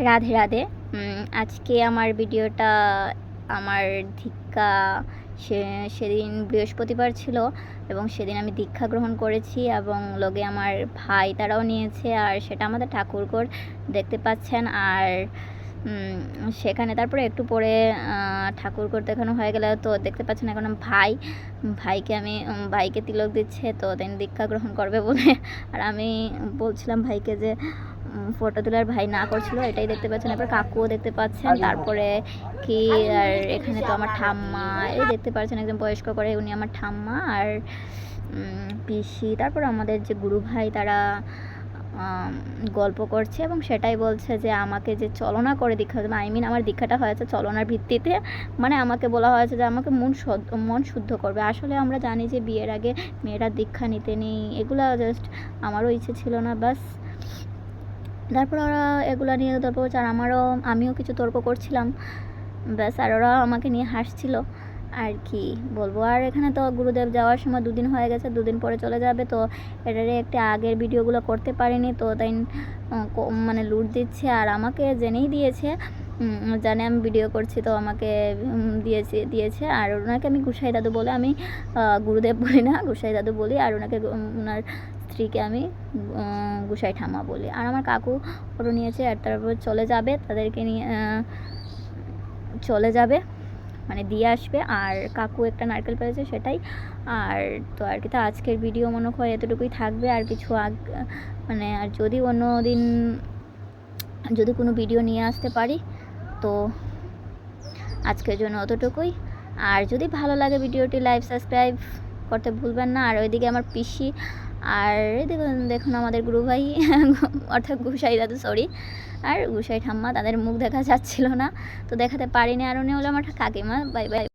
রাধে রাধে। আজকে আমার ভিডিওটা আমার দীক্ষা সেদিন বৃহস্পতিবার ছিল এবং সেদিন আমি দীক্ষা গ্রহণ করেছি এবং লগে আমার ভাই তারাও নিয়েছে, আর সেটা আমাদের ঠাকুরঘর দেখতে পাচ্ছেন। আর সেখানে তারপরে একটু পরে ঠাকুরঘর দেখানো হয়ে গেলে তো দেখতে পাচ্ছেন এখন ভাইকে তিলক দিচ্ছে, তো দেন দীক্ষা গ্রহণ করবে বলে। আর আমি বলছিলাম ভাইকে যে ফটো তোলার, ভাই না করছিল, এটাই দেখতে পাচ্ছেন। এরপর কাকুও দেখতে পাচ্ছেন, তারপরে কি আর এখানে তো আমার ঠাম্মা, এই দেখতে পাচ্ছেন একদম বয়স্ক করে, উনি আমার ঠাম্মা আর পিসি। তারপর আমাদের যে গুরু ভাই তারা গল্প করছে এবং সেটাই বলছে যে আমাকে যে চলনা করে দীক্ষা, আমার দীক্ষাটা হয়েছে চলনার ভিত্তিতে, মানে আমাকে বলা হয়েছে যে আমাকে মন শুদ্ধ করবে। আসলে আমরা জানি যে বিয়ের আগে মেয়েরা দীক্ষা নিতে নেই, এগুলো জাস্ট আমারও ইচ্ছে ছিল না, বাস। তারপর ওরা এগুলো নিয়ে তর্ক করছে আর আমিও কিছু তর্ক করছিলাম, ব্যাস। আর ওরা আমাকে নিয়ে হাসছিল, আর কি বলবো। আর এখানে তো গুরুদেব যাওয়ার সময় 2 দিন হয়ে গেছে, 2 দিন পরে চলে যাবে, তো এটারে একটা আগের ভিডিওগুলো করতে পারিনি, তো তাই মানে লুট দিচ্ছে। আর আমাকে জেনেই দিয়েছে, জানে আমি ভিডিও করছি, তো আমাকে দিয়েছে। আর ওনাকে আমি গুসাই দাদু বলে, আমি গুরুদেব বলি না, গুসাই দাদু বলি। আর ওনাকে ওনার স্ত্রীকে আমি গুসাই ঠাম্মা বলি। আর আমার কাকু ফটো নিয়েছে, আর তারপর চলে যাবে, তাদেরকে নিয়ে চলে যাবে, মানে দিয়ে আসবে। আর কাকু একটা নারকেল পেয়েছে, সেটাই। আর তো আর কি, তো আজকের ভিডিও মনে হয় এতটুকুই থাকবে। আর কিছু মানে আর যদি অন্য দিন যদি কোনো ভিডিও নিয়ে আসতে পারি, তো আজকের জন্য অতটুকুই। আর যদি ভালো লাগে ভিডিওটি লাইক সাবস্ক্রাইব করতে ভুলবেন না। আর ওইদিকে আমার পিসি, আর দেখুন আমাদের গুরু ভাই অর্থাৎ গুসাই দাদু, সরি, আর গুসাই ঠাম্মা, তাদের মুখ দেখা যাচ্ছিল না, তো দেখাতে পারিনি। আর উনি হলো আমার কাকিমা। Bye bye.